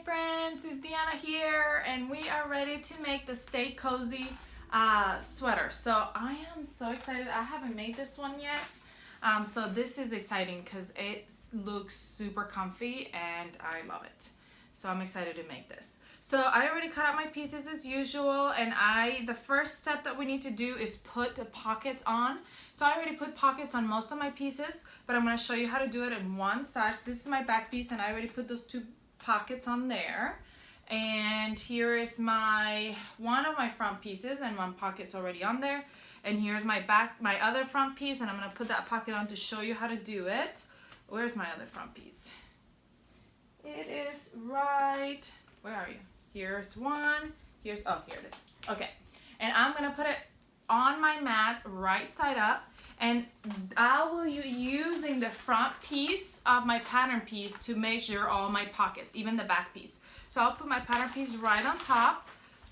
friends, it's Deanna here, and we are ready to make the Stay Cozy sweater. So I am so excited. I haven't made this one yet. So this is exciting because it looks super comfy and I love it. So I'm excited to make this. So I already cut out my pieces as usual, and the first step that we need to do is put the pockets on. So I already put pockets on most of my pieces, but I'm going to show you how to do it in one side. So this is my back piece, and I already put those two pockets on there. And here is one of my front pieces, and one pocket's already on there. And here's my other front piece, and I'm going to put that pocket on to show you how to do it. Where's my other front piece? It is right, where are you? Here's one, oh, here it is. Okay, and I'm gonna put it on my mat right side up, and I will be using the front piece of my pattern piece to measure all my pockets, even the back piece. So I'll put my pattern piece right on top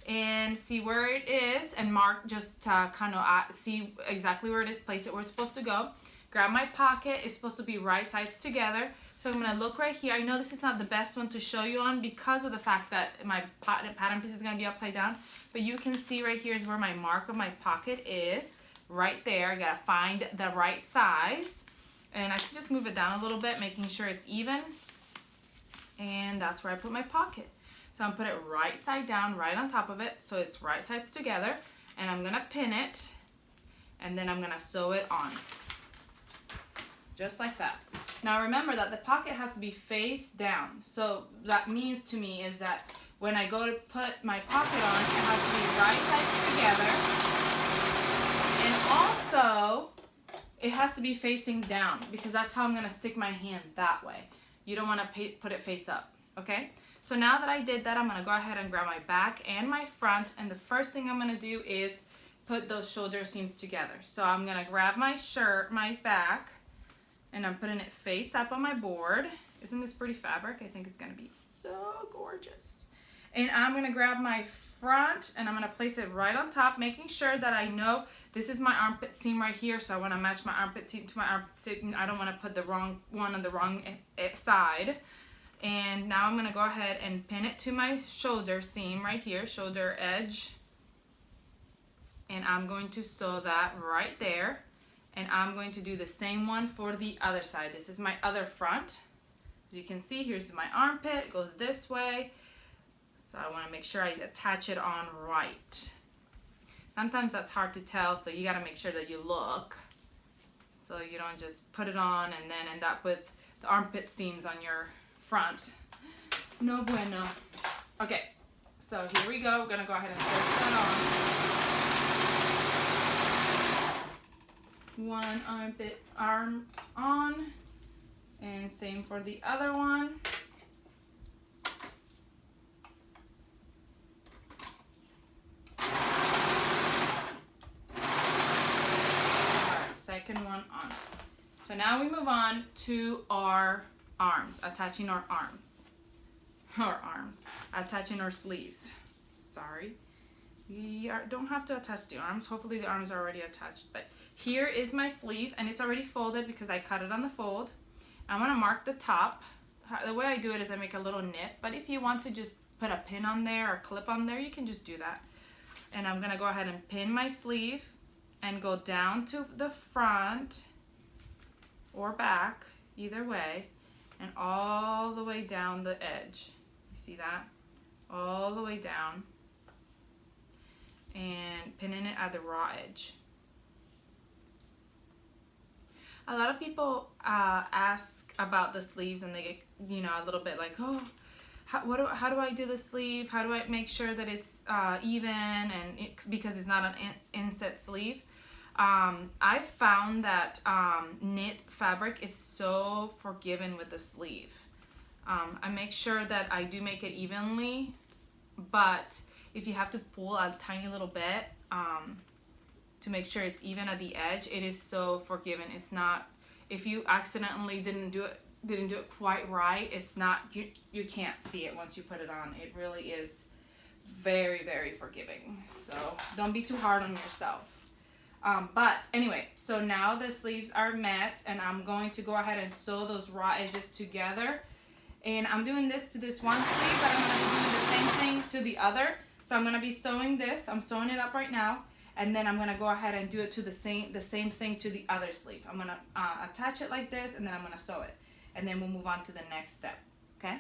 and see where it is, and mark just to kind of see exactly where it is, place it where it's supposed to go. Grab my pocket, it's supposed to be right sides together. So I'm gonna look right here. I know this is not the best one to show you on because of the fact that my pattern piece is gonna be upside down, but you can see right here is where my mark of my pocket is, right there. I gotta find the right size, and I can just move it down a little bit, making sure it's even, and that's where I put my pocket. So I'm gonna put it right side down, right on top of it, so it's right sides together, and I'm gonna pin it, and then I'm gonna sew it on. Just like that. Now remember that the pocket has to be face down. So that means to me is that when I go to put my pocket on, it has to be right sides together. And also, it has to be facing down because that's how I'm gonna stick my hand that way. You don't wanna put it face up, okay? So now that I did that, I'm gonna go ahead and grab my back and my front, and the first thing I'm gonna do is put those shoulder seams together. So I'm gonna grab my back, and I'm putting it face up on my board. Isn't this pretty fabric? I think it's gonna be so gorgeous. And I'm gonna grab my front, and I'm gonna place it right on top, making sure that I know this is my armpit seam right here, so I wanna match my armpit seam to my armpit seam. I don't wanna put the wrong one on the wrong side. And now I'm gonna go ahead and pin it to my shoulder seam right here, shoulder edge. And I'm going to sew that right there. And I'm going to do the same one for the other side. This is my other front. As you can see, here's my armpit, it goes this way. So I wanna make sure I attach it on right. Sometimes that's hard to tell, so you gotta make sure that you look. So you don't just put it on and then end up with the armpit seams on your front. No bueno. Okay, so here we go. We're gonna go ahead and sew that on. One arm on, and same for the other one. Alright, second one on. So now we move on to our arms, attaching our arms. Attaching our sleeves. Sorry. We don't have to attach the arms. Hopefully the arms are already attached, but here is my sleeve, and it's already folded because I cut it on the fold. I'm gonna mark the top. The way I do it is I make a little nip, but if you want to just put a pin on there or clip on there, you can just do that. And I'm gonna go ahead and pin my sleeve and go down to the front or back, either way, and all the way down the edge. You see that? All the way down. And pinning it at the raw edge. A lot of people ask about the sleeves, and they get, a little bit like, oh, how do I do the sleeve? How do I make sure that it's even, and because it's not an inset sleeve. I found that knit fabric is so forgiving with the sleeve. I make sure that I do make it evenly, but if you have to pull a tiny little bit to make sure it's even at the edge, it is so forgiving. It's not, if you accidentally didn't do it quite right, it's not, you can't see it once you put it on. It really is very, very forgiving. So don't be too hard on yourself. But anyway, so now the sleeves are met, and I'm going to go ahead and sew those raw edges together. And I'm doing this to this one sleeve, but I'm gonna be doing the same thing to the other. So I'm gonna be sewing this. I'm sewing it up right now, and then I'm gonna go ahead and do it to the same thing to the other sleeve. I'm gonna attach it like this, and then I'm gonna sew it, and then we'll move on to the next step. Okay.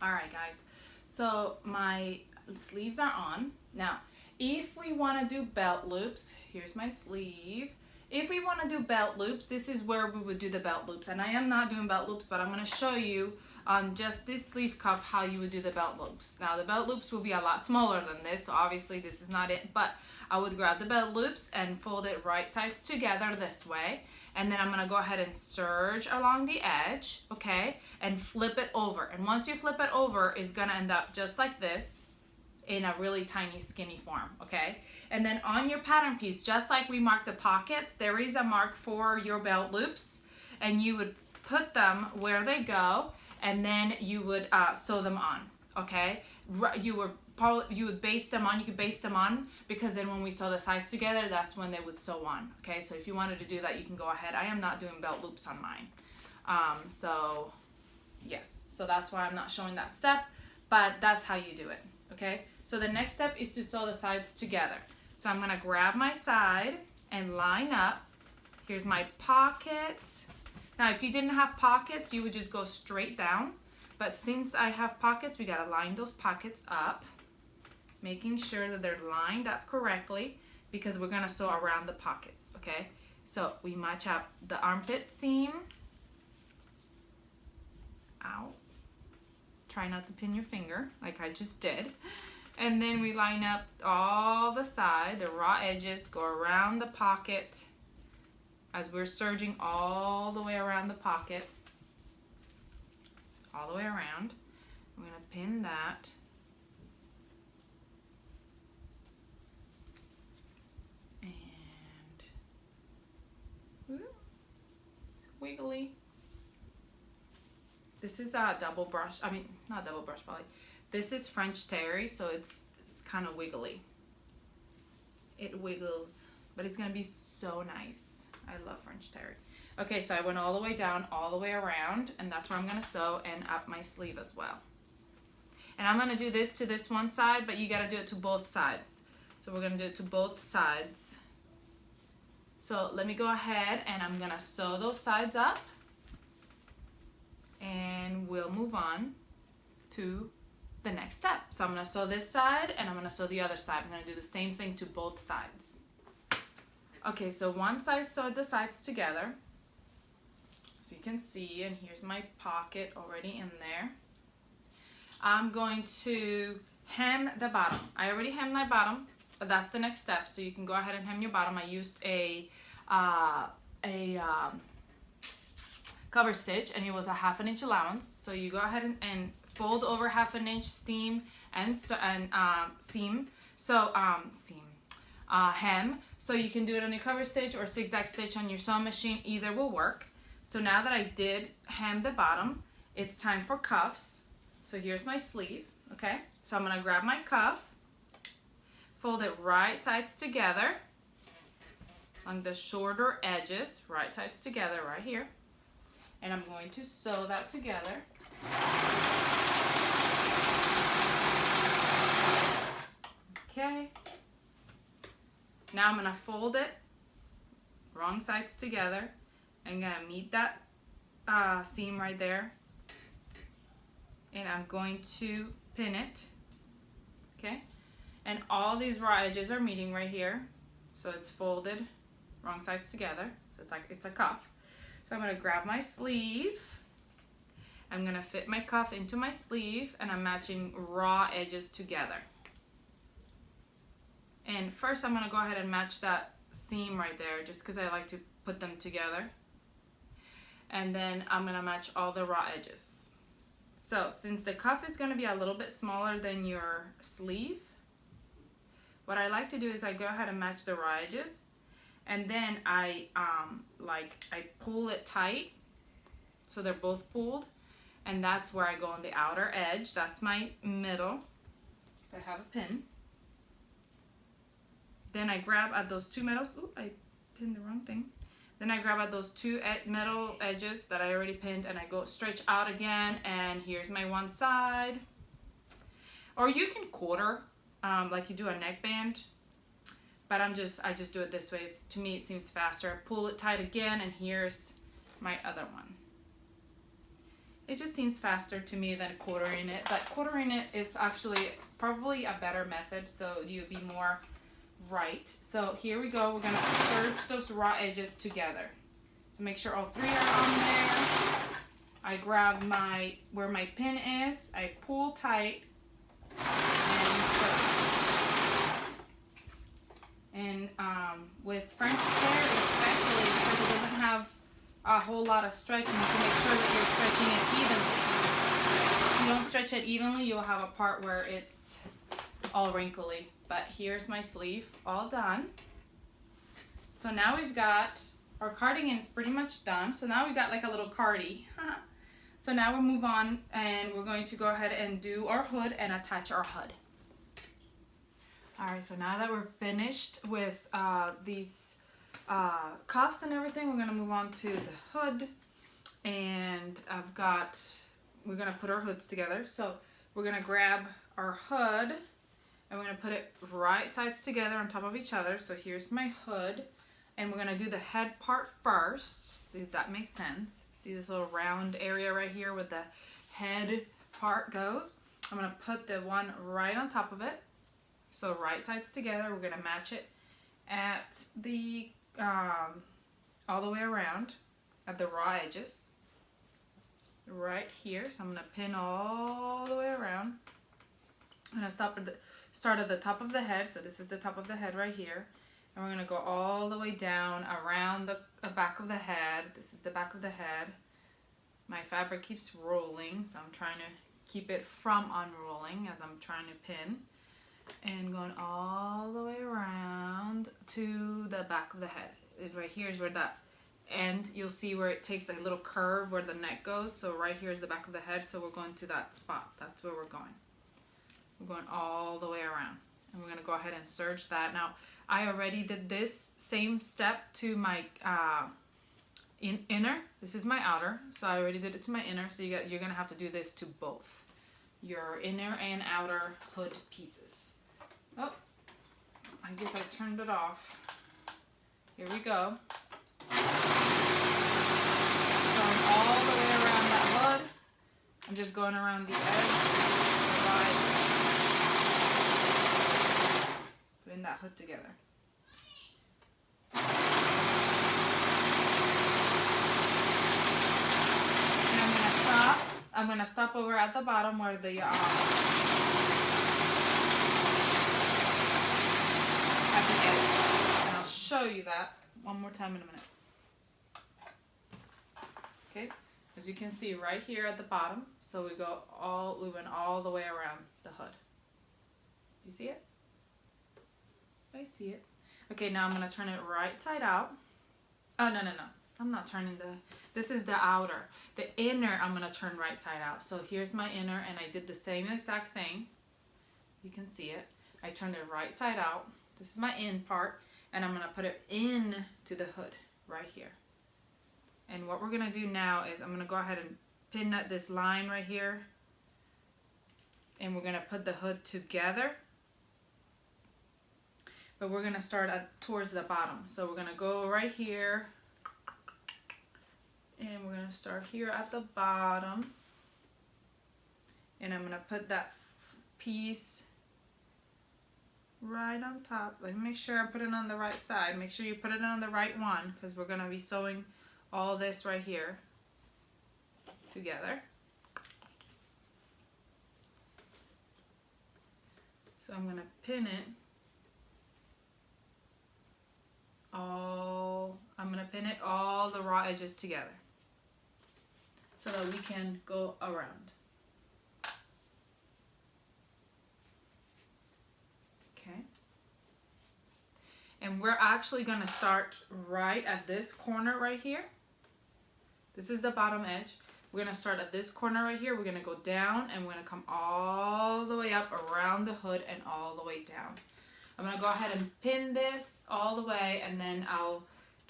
All right, guys. So my sleeves are on now. If we want to do belt loops, here's my sleeve. If we want to do belt loops, this is where we would do the belt loops. And I am not doing belt loops, but I'm going to show you on just this sleeve cuff how you would do the belt loops. Now the belt loops will be a lot smaller than this, so obviously this is not it, but I would grab the belt loops and fold it right sides together this way. And then I'm going to go ahead and serge along the edge, okay, and flip it over. And once you flip it over, it's going to end up just like this in a really tiny skinny form, okay? And then on your pattern piece, just like we marked the pockets, there is a mark for your belt loops, and you would put them where they go, and then you would sew them on, okay? You would baste them on. You could baste them on because then when we sew the sides together, that's when they would sew on, okay? So if you wanted to do that, you can go ahead. I am not doing belt loops on mine. So yes, so that's why I'm not showing that step, but that's how you do it, okay? So the next step is to sew the sides together. So I'm gonna grab my side and line up. Here's my pocket. Now, if you didn't have pockets, you would just go straight down. But since I have pockets, we gotta line those pockets up, making sure that they're lined up correctly because we're gonna sew around the pockets, okay? So we match up the armpit seam. Ow. Try not to pin your finger like I just did. And then we line up all the side, the raw edges, go around the pocket as we're serging all the way around the pocket. All the way around. I'm going to pin that. And wiggly. This is a double brush, I mean, not double brush poly. This is French terry, so it's kind of wiggly. It wiggles, but it's gonna be so nice. I love French terry. Okay, so I went all the way down, all the way around, and that's where I'm gonna sew and up my sleeve as well. And I'm gonna do this to this one side, but you gotta do it to both sides. So we're gonna do it to both sides. So let me go ahead and I'm gonna sew those sides up, and we'll move on to the next step. So I'm gonna sew this side and I'm gonna sew the other side. I'm gonna do the same thing to both sides. Okay, so once I sewed the sides together, so you can see, and here's my pocket already in there, I'm going to hem the bottom. I already hemmed my bottom, but that's the next step. So you can go ahead and hem your bottom. I used a cover stitch, and it was a 1/2 inch allowance. So you go ahead and fold over 1/2 inch seam and seam. So hem. So you can do it on your cover stitch or zigzag stitch on your sewing machine. Either will work. So now that I did hem the bottom, it's time for cuffs. So here's my sleeve. Okay. So I'm gonna grab my cuff, fold it right sides together on the shorter edges, right sides together right here. And I'm going to sew that together. Okay. Now I'm gonna fold it, wrong sides together. I'm gonna meet that seam right there. And I'm going to pin it. Okay. And all these raw edges are meeting right here. So it's folded, wrong sides together. So it's a cuff. So I'm gonna grab my sleeve. I'm gonna fit my cuff into my sleeve, and I'm matching raw edges together. And first I'm gonna go ahead and match that seam right there, just because I like to put them together. And then I'm gonna match all the raw edges. So since the cuff is gonna be a little bit smaller than your sleeve, what I like to do is I go ahead and match the raw edges. And then I pull it tight, so they're both pulled, and that's where I go on the outer edge. That's my middle. I have a pin. Then I grab at those two middles. Ooh, I pinned the wrong thing. Then I grab at those two metal edges that I already pinned and I go stretch out again, and here's my one side. Or you can quarter like you do a neckband, but I just do it this way. To me it seems faster. Pull it tight again, and here's my other one. It just seems faster to me than quartering it, but quartering it is actually probably a better method, so you'll be more right. So here we go. We're gonna serge those raw edges together. So make sure all three are on there. I grab where my pin is, I pull tight, and with French hair especially, because it doesn't have a whole lot of stretching, you can make sure that you're stretching it evenly. If you don't stretch it evenly, you'll have a part where it's all wrinkly. But here's my sleeve all done. So now we've got our cardigan is pretty much done. So now we've got like a little cardi. So now we'll move on, and we're going to go ahead and do our hood and attach our hood. All right, so now that we're finished with these cuffs and everything, we're gonna move on to the hood, and we're gonna put our hoods together. So we're gonna grab our hood and we're gonna put it right sides together on top of each other. So here's my hood, and we're gonna do the head part first, if that makes sense. See this little round area right here where the head part goes? I'm gonna put the one right on top of it. So right sides together, we're gonna match it at the all the way around at the raw edges right here. So I'm gonna pin all the way around. I'm gonna start at the top of the head. So this is the top of the head right here, and we're gonna go all the way down around the back of the head. This is the back of the head. My fabric keeps rolling, so I'm trying to keep it from unrolling as I'm trying to pin, and going all the way around to the back of the head. Right here is where that end, you'll see where it takes a little curve where the neck goes. So right here is the back of the head, so we're going to that spot. That's where we're going. We're going all the way around, and we're going to go ahead and serge that. Now I already did this same step to my inner. This is my outer, so I already did it to my inner. So you're going to have to do this to both your inner and outer hood pieces. Oh, I guess I turned it off. Here we go. So I'm all the way around that hood. I'm just going around the edge, putting that hood together. And I'm gonna stop over at the bottom where the at the edge. And I'll show you that one more time in a minute. Okay, as you can see right here at the bottom, so we went all the way around the hood. You see it? I see it. Okay, now I'm gonna turn it right side out. Oh, no. I'm not turning this is the outer. The inner, I'm gonna turn right side out. So here's my inner, and I did the same exact thing. You can see it. I turned it right side out. This is my in part, and I'm gonna put it in to the hood right here. And what we're gonna do now is I'm gonna go ahead and pin this line right here, and we're gonna put the hood together. But we're gonna start towards the bottom. So we're gonna go right here, and we're gonna start here at the bottom, and I'm gonna put that piece right on top. Let me make sure I put it on the right side. Make sure you put it on the right one, because we're gonna be sewing all this right here together. So I'm gonna pin it all the raw edges together so that we can go around. Okay. And we're actually gonna start right at this corner right here. This is the bottom edge. We're gonna start at this corner right here. We're gonna go down, and we're gonna come all the way up around the hood and all the way down. I'm gonna go ahead and pin this all the way, and then I'll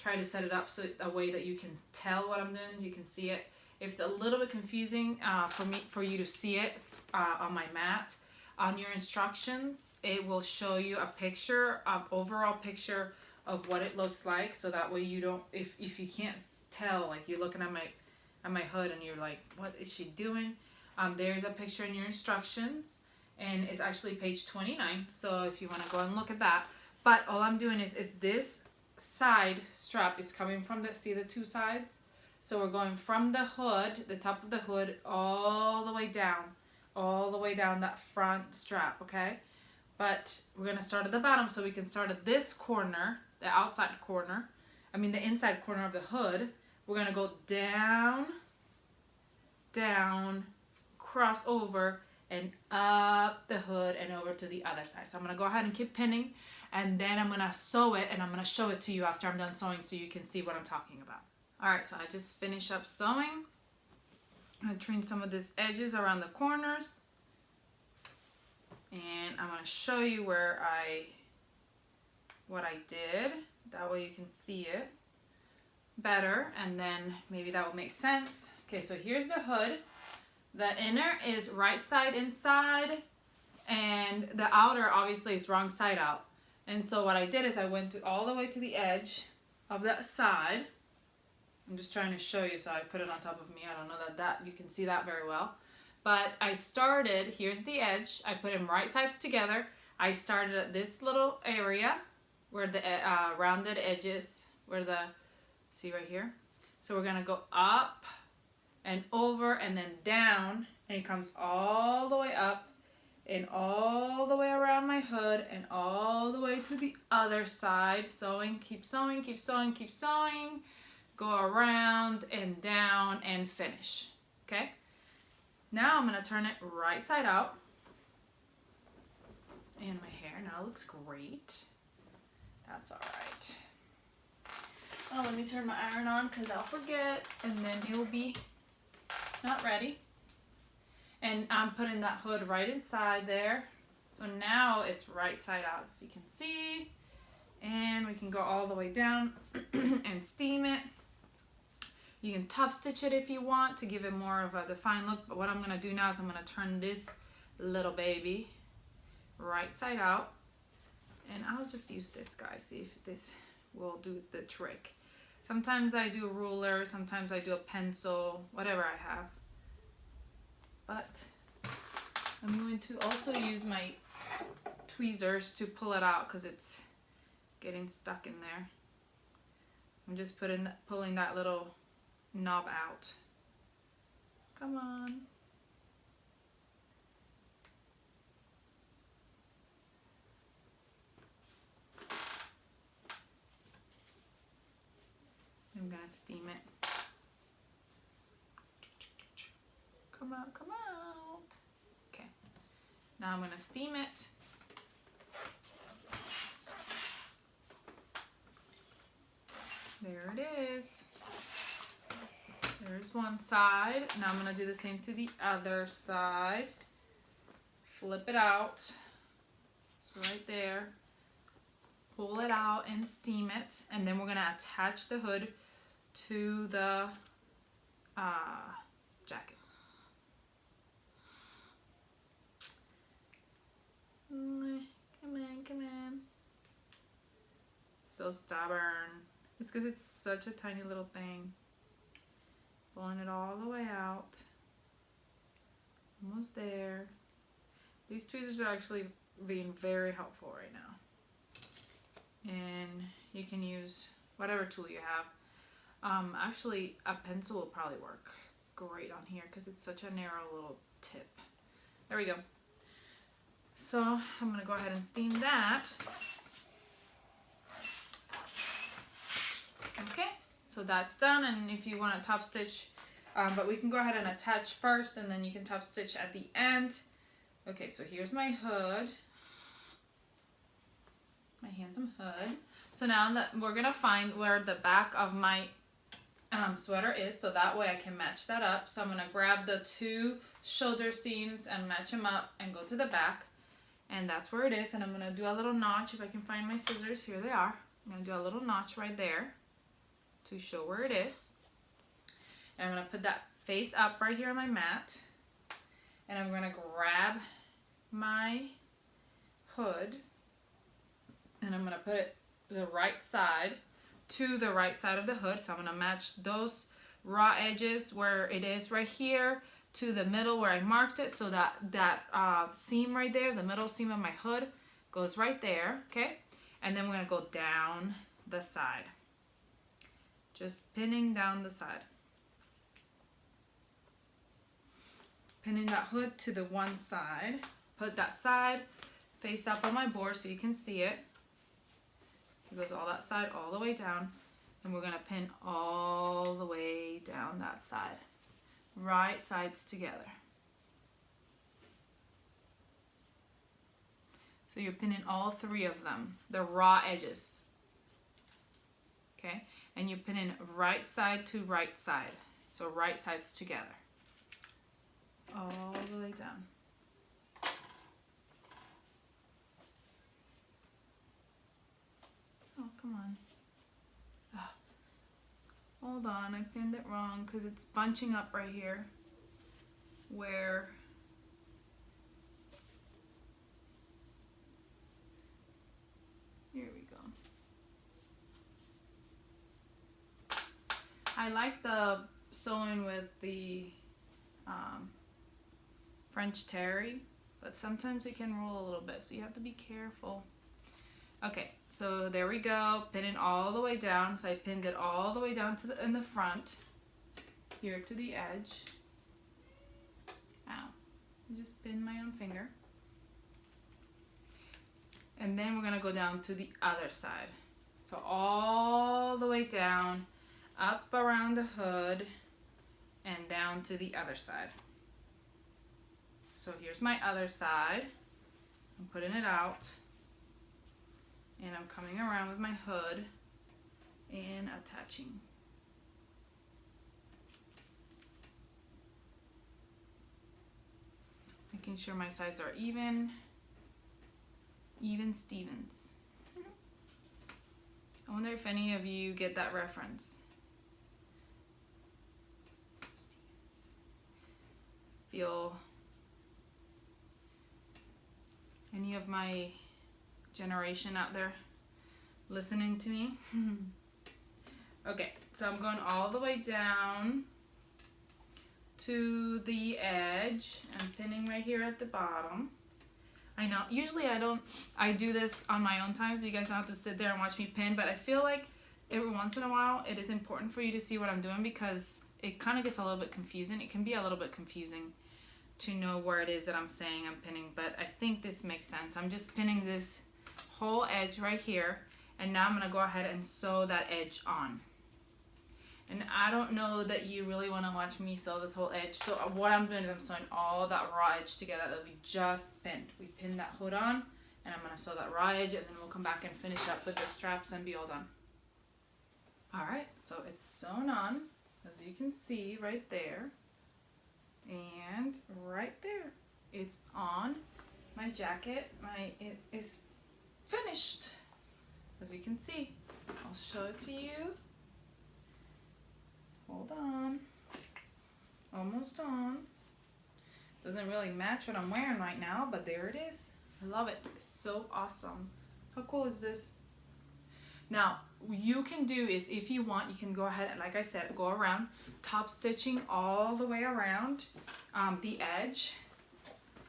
try to set it up so a way that you can tell what I'm doing. You can see it. If it's a little bit confusing for you to see it on my mat, on your instructions, it will show you a picture, overall picture of what it looks like. So that way you don't, if you can't tell, like you're looking at my hood and you're like, what is she doing? There's a picture in your instructions, and it's actually page 29. So if you want to go and look at that. But all I'm doing is this side strap is coming from see the two sides? So we're going from the hood, the top of the hood, all the way down that front strap, okay? But we're gonna start at the bottom, so we can start at this corner, the outside corner, the inside corner of the hood. We're gonna go down, down, cross over, and up the hood and over to the other side. So I'm gonna go ahead and keep pinning, and then I'm gonna sew it, and I'm gonna show it to you after I'm done sewing so you can see what I'm talking about. All right, so I just finished up sewing. I'm gonna trim some of these edges around the corners, and I'm gonna show you what I did. That way you can see it better, and then maybe that will make sense. Okay, so here's the hood. The inner is right side inside, and the outer obviously is wrong side out. And so what I did is I went all the way to the edge of that side. I'm just trying to show you, so I put it on top of me. I don't know that you can see that very well. But I started, here's the edge. I put them right sides together. I started at this little area where the rounded edges, see right here? So we're gonna go up and over and then down, and it comes all the way up and all the way around my hood and all the way to the other side. Sewing, keep sewing, keep sewing, keep sewing. Go around and down and finish, okay? Now I'm gonna turn it right side out. And my hair now looks great. That's all right. Oh, let me turn my iron on because I'll forget, and then it will be not ready. And I'm putting that hood right inside there. So now it's right side out, if you can see. And we can go all the way down and steam it. You can top stitch it if you want to give it more of a defined look. But what I'm gonna do now is I'm gonna turn this little baby right side out. And I'll just use this, guys, see if this will do the trick. Sometimes I do a ruler, sometimes I do a pencil, whatever I have. But I'm going to also use my tweezers to pull it out because it's getting stuck in there. I'm just pulling that little knob out. Come on. I'm gonna steam it. Come out, come out. Okay, now I'm gonna steam it. There it is. There's one side. Now I'm gonna do the same to the other side. Flip it out. It's right there. Pull it out and steam it, and then we're gonna attach the hood to the jacket. Come on, come on. So stubborn. It's because it's such a tiny little thing. Pulling it all the way out. Almost there. These tweezers are actually being very helpful right now. And you can use whatever tool you have. Actually, a pencil will probably work great on here because it's such a narrow little tip. There we go. So I'm gonna go ahead and steam that. Okay, so that's done. And if you want to top stitch, but we can go ahead and attach first, and then you can top stitch at the end. Okay, so here's my hood. My handsome hood. So now that we're gonna find where the back of my sweater is, so that way I can match that up. So I'm gonna grab the two shoulder seams and match them up and go to the back, and that's where it is. And I'm gonna do a little notch if I can find my scissors. Here they are. I'm gonna do a little notch right there. to show where it is. And I'm going to put that face up right here on my mat. And I'm going to grab my hood and I'm going to put it the right side to the right side of the hood. So I'm going to match those raw edges where it is right here to the middle where I marked it, so that seam right there, the middle seam of my hood, goes right there, okay? And then we're going to go down the side. Just pinning down the side. Pinning that hood to the one side. Put that side face up on my board so you can see it. It goes all that side all the way down. And we're going to pin all the way down that side. Right sides together. So you're pinning all three of them, the raw edges. Okay? And you're pinning right side to right side. So right sides together. All the way down. Oh, come on. Oh. Hold on, I pinned it wrong because it's bunching up right here where here we go. I like the sewing with the French terry, but sometimes it can roll a little bit, so you have to be careful. Okay, so there we go, pinning all the way down. So I pinned it all the way down to in the front, here to the edge. Ow, I just pinned my own finger. And then we're gonna go down to the other side. So all the way down, up around the hood, and down to the other side. So here's my other side. I'm putting it out. And I'm coming around with my hood and attaching. Making sure my sides are even Stevens. I wonder if any of you get that reference. Stevens. Feel any of my generation out there listening to me? Okay, so I'm going all the way down to the edge. I'm pinning right here at the bottom. I know, usually I do this on my own time, so you guys don't have to sit there and watch me pin, but I feel like every once in a while it is important for you to see what I'm doing because it kind of gets a little bit confusing. It can be a little bit confusing to know where it is that I'm saying I'm pinning, but I think this makes sense. I'm just pinning this whole edge right here, and now I'm going to go ahead and sew that edge on. And I don't know that you really want to watch me sew this whole edge, so what I'm doing is I'm sewing all that raw edge together that we just pinned. We pinned that hood on, and I'm going to sew that raw edge, and then we'll come back and finish up with the straps and be all done. Alright, so it's sewn on, as you can see right there, and right there. It's on my jacket. It is finished, as you can see. I'll show it to you. Hold on. Almost on. Doesn't really match what I'm wearing right now, but there it is. I love it. It's so awesome. How cool is this? Now, what you can do is, if you want, you can go ahead and, like I said, go around, top stitching all the way around the edge.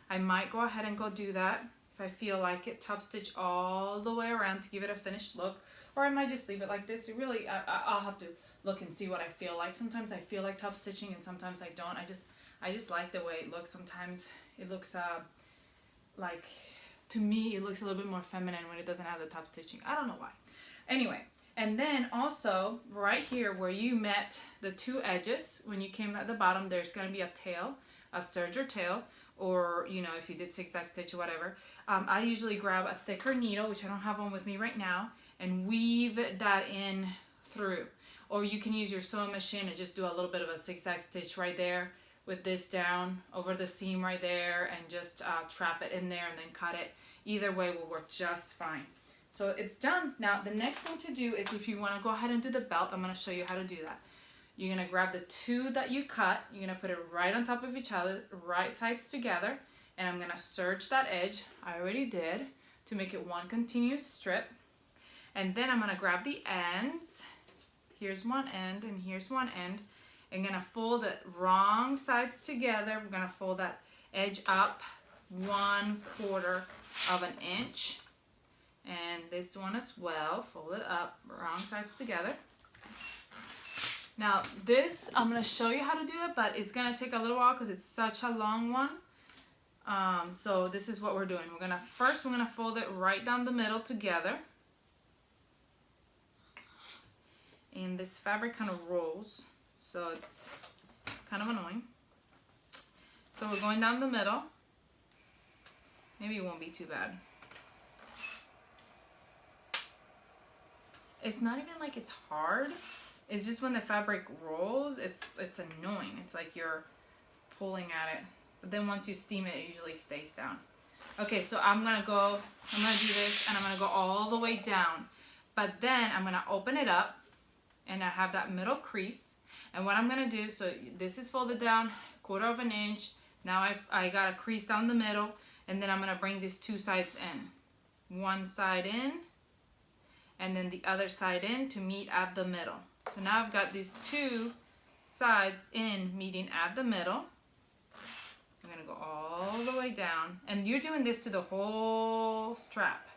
I might go ahead and go do that if I feel like it. Top stitch all the way around to give it a finished look, or I might just leave it like this. It really, I'll have to look and see what I feel like. Sometimes I feel like top stitching and sometimes I don't. I just like the way it looks. Sometimes it looks like, to me, it looks a little bit more feminine when it doesn't have the top stitching. I don't know why. Anyway, and then also right here where you met the two edges, when you came at the bottom, there's going to be a tail, a serger tail, or, you know, if you did zigzag stitch or whatever. I usually grab a thicker needle, which I don't have one with me right now, and weave that in through. Or you can use your sewing machine and just do a little bit of a zigzag stitch right there with this down over the seam right there, and just trap it in there and then cut it. Either way will work just fine. So it's done. Now the next thing to do is if you want to go ahead and do the belt, I'm going to show you how to do that. You're going to grab the two that you cut. You're going to put it right on top of each other, right sides together. And I'm going to serge that edge. I already did, to make it one continuous strip. And then I'm going to grab the ends. Here's one end and here's one end. I'm going to fold it wrong sides together. We're going to fold that edge up 1/4 of an inch. And this one as well, fold it up, wrong sides together. Now this, I'm going to show you how to do it, but it's going to take a little while because it's such a long one. So this is what we're doing. We're going to fold it right down the middle together. And this fabric kind of rolls, so it's kind of annoying. So we're going down the middle. Maybe it won't be too bad. It's not even like it's hard. It's just when the fabric rolls, it's annoying. It's like you're pulling at it. But then once you steam it, it usually stays down. Okay, so I'm gonna do this and I'm gonna go all the way down. But then I'm gonna open it up and I have that middle crease. And what I'm gonna do, so this is folded down 1/4 of an inch. Now I got a crease down the middle, and then I'm gonna bring these two sides in. One side in, and then the other side in to meet at the middle. So now I've got these two sides in meeting at the middle. I'm gonna go all the way down, and you're doing this to the whole strap.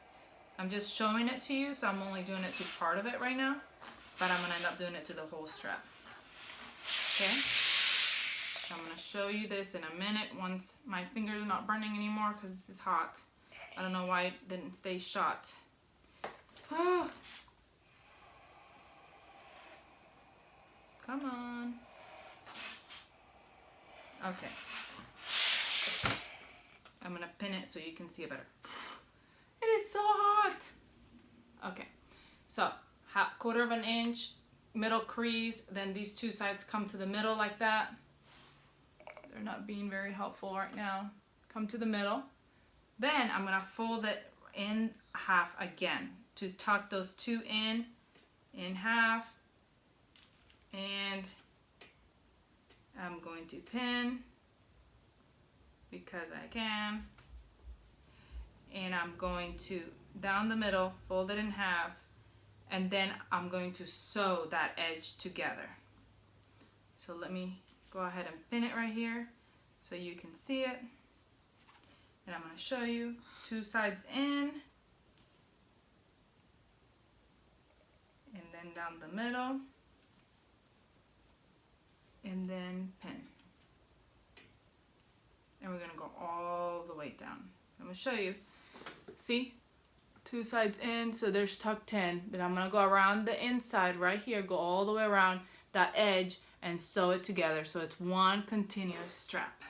I'm just showing it to you, so I'm only doing it to part of it right now, but I'm gonna end up doing it to the whole strap. Okay, so I'm gonna show you this in a minute once my fingers are not burning anymore because this is hot. I don't know why it didn't stay shut. Oh. Come on. Okay. I'm gonna pin it so you can see it better. It is so hot. Okay, so 1/4 of an inch, middle crease, then these two sides come to the middle like that. They're not being very helpful right now. Come to the middle. Then I'm gonna fold it in half again to tuck those two in half, and I'm going to pin because I can, and I'm going to down the middle, fold it in half, and then I'm going to sew that edge together. So let me go ahead and pin it right here so you can see it, and I'm going to show you two sides in, and then down the middle, and then pin. And we're going to go all the way down. I'm going to show you. See? Two sides in, so there's tucked in. Then I'm going to go around the inside right here, go all the way around that edge and sew it together so it's one continuous strap.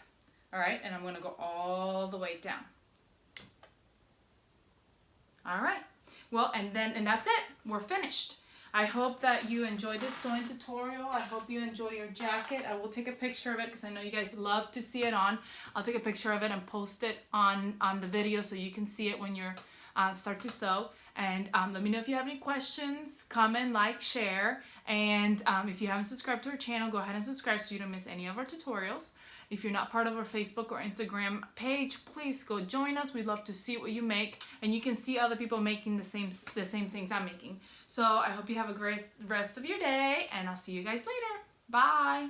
All right, and I'm going to go all the way down. All right, well, and that's it. We're finished. I hope that you enjoyed this sewing tutorial. I hope you enjoy your jacket. I will take a picture of it because I know you guys love to see it on. I'll take a picture of it and post it on the video so you can see it when you're start to sew. And let me know if you have any questions. Comment, like, share. And if you haven't subscribed to our channel, go ahead and subscribe so you don't miss any of our tutorials. If you're not part of our Facebook or Instagram page, please go join us. We'd love to see what you make, and you can see other people making the same things I'm making. So I hope you have a great rest of your day, and I'll see you guys later. Bye.